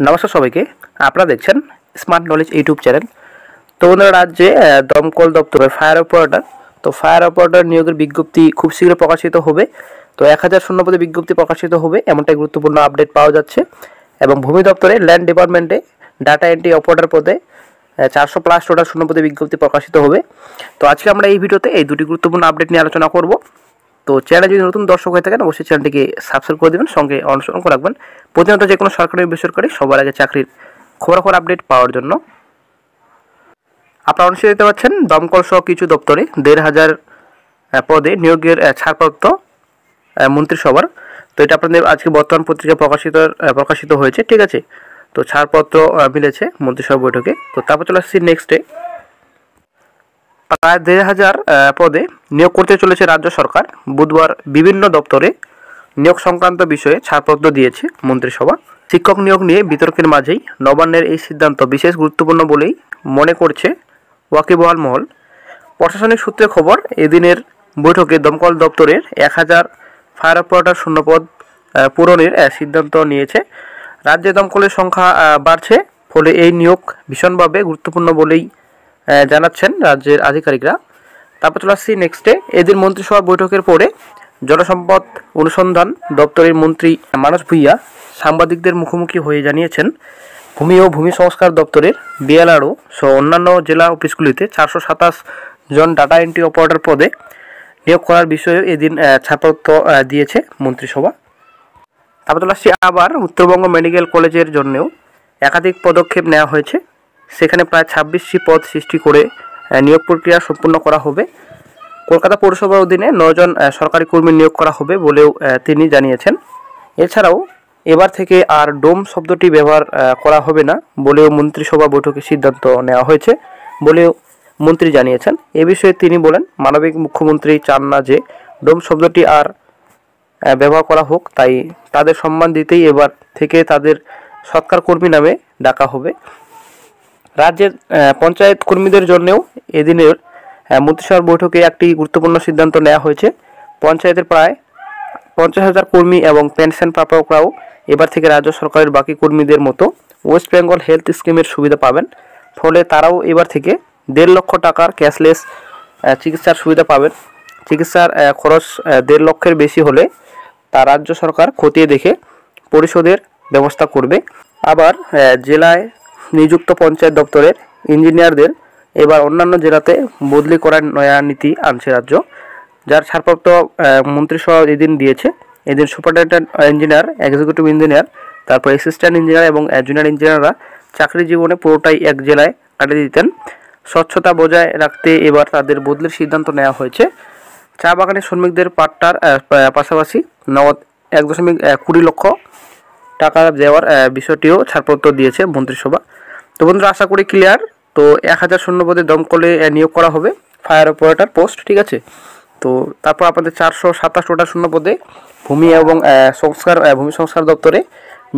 নমস্কার সবাইকে। আপনারা দেখছেন স্মার্ট নলেজ ইউটিউব চ্যানেল। তো বন্ধুরা, রাজ্যে দমকল দপ্তরের ফায়ার অপারেটর ফায়ার অপারেটর নিয়োগের বিজ্ঞপ্তি খুব শীঘ্র প্রকাশিত হবে। তো 1000 শূন্যপদে বিজ্ঞপ্তি প্রকাশিত হবে, এমনটাই গুরুত্বপূর্ণ আপডেট পাওয়া যাচ্ছে। এবং ভূমি দপ্তরে ল্যান্ড ডিপার্টমেন্টে ডাটা এন্ট্রি অপারেটর পদে 400+ টোটাল শূন্যপদে বিজ্ঞপ্তি প্রকাশিত হবে। তো আজকে আমরা এই ভিডিওতে এই দুটি গুরুত্বপূর্ণ আপডেট নিয়ে আলোচনা করব। তো চ্যানেলে যদি নতুন দর্শক হয়ে থাকেন অবশ্যই চ্যানেলটিকে সাবস্ক্রাইব করে দেবেন, সঙ্গে অনুসরণ করে রাখবেন প্রতিনিয়ত যে কোনো সরকারি বেসরকারি সবার আগে চাকরির খবরাখবর আপডেট পাওয়ার জন্য। আপনারা অনুষ্ঠিত দেখতে পাচ্ছেন দমকল সহ কিছু দপ্তরে 1500 পদে নিয়োগের ছাড়পত্র মন্ত্রিসভার। তো এটা আপনাদের আজকে বর্তমান পত্রিকায় প্রকাশিত হয়েছে, ঠিক আছে। তো ছাড়পত্র মিলেছে মন্ত্রিসভা বৈঠকে। তো তারপর চলে আসছি নেক্সটে। প্রায় 1500 পদে নিয়োগ করতে চলেছে রাজ্য সরকার। বুধবার বিভিন্ন দপ্তরে নিয়োগ সংক্রান্ত বিষয়ে ছাড়পত্র দিয়েছে মন্ত্রিসভা। শিক্ষক নিয়োগ নিয়ে বিতর্কের মাঝেই নবান্নের এই সিদ্ধান্ত বিশেষ গুরুত্বপূর্ণ বলেই মনে করছে ওয়াকিবহাল মহল। প্রশাসনিক সূত্রে খবর, এদিনের বৈঠকে দমকল দপ্তরের 1000 ফায়ার অপারেটর শূন্যপদ পূরণের সিদ্ধান্ত নিয়েছে। রাজ্যে দমকলের সংখ্যা বাড়ছে, ফলে এই নিয়োগ ভীষণভাবে গুরুত্বপূর্ণ বলেই জানাচ্ছেন রাজ্যের আধিকারিকরা। তারপর চলে আসছি নেক্সটে। এদিন মন্ত্রিসভা বৈঠকের পরে জলসম্পদ অনুসন্ধান দপ্তরের মন্ত্রী মানস ভূঁইয়া সাংবাদিকদের মুখোমুখি হয়ে জানিয়েছেন, ভূমি ও ভূমি সংস্কার দপ্তরের বিএলআরও সহ অন্যান্য জেলা অফিসগুলিতে 427 জন ডাটা এন্ট্রি অপারেটর পদে নিয়োগ করার বিষয়ে এদিন ছাড়পত্র দিয়েছে মন্ত্রিসভা। তারপর চলে আসছি আবার উত্তরবঙ্গ মেডিকেল কলেজের জন্যও একাধিক পদক্ষেপ নেওয়া হয়েছে। সেখানে প্রায় 26টি পদ সৃষ্টি করে নিয়োগ প্রক্রিয়া সম্পূর্ণ করা হবে। কলকাতা পৌরসভার অধীনে 9 জন সরকারি কর্মী নিয়োগ করা হবে বলেও তিনি জানিয়েছেন। এছাড়াও এবার থেকে আর ডোম শব্দটি ব্যবহার করা হবে না বলেও মন্ত্রিসভা বৈঠকে সিদ্ধান্ত নেওয়া হয়েছে বলেও মন্ত্রী জানিয়েছেন। এ বিষয়ে তিনি বলেন, মানবিক মুখ্যমন্ত্রী চান না যে ডোম শব্দটি আর ব্যবহার করা হোক, তাই তাদের সম্মান দিতেই এবার থেকে তাদের সৎকার কর্মী নামে ডাকা হবে। রাজ্যের পঞ্চায়েত কর্মীদের জন্যও এদিনের মন্ত্রিসভার বৈঠকে একটি গুরুত্বপূর্ণ সিদ্ধান্ত নেওয়া হয়েছে। পঞ্চায়েতের প্রায় 50,000 কর্মী এবং পেনশন প্রাপকরাও এবার থেকে রাজ্য সরকারের বাকি কর্মীদের মতো ওয়েস্ট বেঙ্গল হেলথ স্কিমের সুবিধা পাবেন। ফলে তারাও এবার থেকে 1.5 লক্ষ টাকার ক্যাশলেস চিকিৎসার সুবিধা পাবেন। চিকিৎসার খরচ 1.5 লক্ষের বেশি হলে তা রাজ্য সরকার খতিয়ে দেখে পরিশোধের ব্যবস্থা করবে। আবার জেলায় নিযুক্ত পঞ্চায়েত দপ্তরের ইঞ্জিনিয়ারদের এবার অন্যান্য জেলাতে বদলি করার নয়া নীতি আনছে রাজ্য, যার ছাড়পত্র মন্ত্রিসভা এদিন দিয়েছে। এদিন সুপারিনটেন্ডেন্ট ইঞ্জিনিয়ার, এক্সিকিউটিভ ইঞ্জিনিয়ার, তারপর অ্যাসিস্ট্যান্ট ইঞ্জিনিয়ার এবং জুনিয়র ইঞ্জিনিয়াররা চাকরি জীবনে পুরোটাই এক জেলায় কাটিয়ে দিতেন। স্বচ্ছতা বজায় রাখতে এবার তাদের বদলির সিদ্ধান্ত নেওয়া হয়েছে। চা বাগানের শ্রমিকদের পাট্টার পাশাপাশি নগদ 1.20 লক্ষ টাকা দেওয়ার বিষয়টিও ছাড়পত্র দিয়েছে মন্ত্রিসভা। তো বন্ধুরা, আশা করি ক্লিয়ার। তো 1000 শূন্যপদে দমকলে নিয়োগ করা হবে ফায়ার অপারেটর পোস্ট, ঠিক আছে। তো তারপর আপনাদের 427 টোটাল শূন্যপদে ভূমি এবং ভূমি সংস্কার দপ্তরে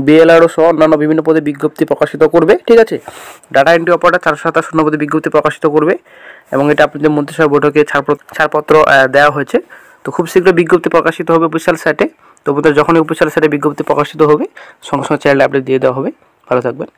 বিএলআরও সহ অন্যান্য বিভিন্ন পদে বিজ্ঞপ্তি প্রকাশিত করবে, ঠিক আছে। ডাটা এন্ট্রি অপারেটর 427 শূন্যপদে বিজ্ঞপ্তি প্রকাশিত করবে এবং এটা আপনাদের মন্ত্রিসভা বৈঠকে ছাড়পত্র দেওয়া হয়েছে। তো খুব শীঘ্র বিজ্ঞপ্তি প্রকাশিত হবে অফিসিয়াল সাইটে। তো যখনই অফিসিয়াল সাইটে বিজ্ঞপ্তি প্রকাশিত হবে সঙ্গে সঙ্গে চ্যানেলে আপডেট দিয়ে দেওয়া হবে। ভালো থাকবেন।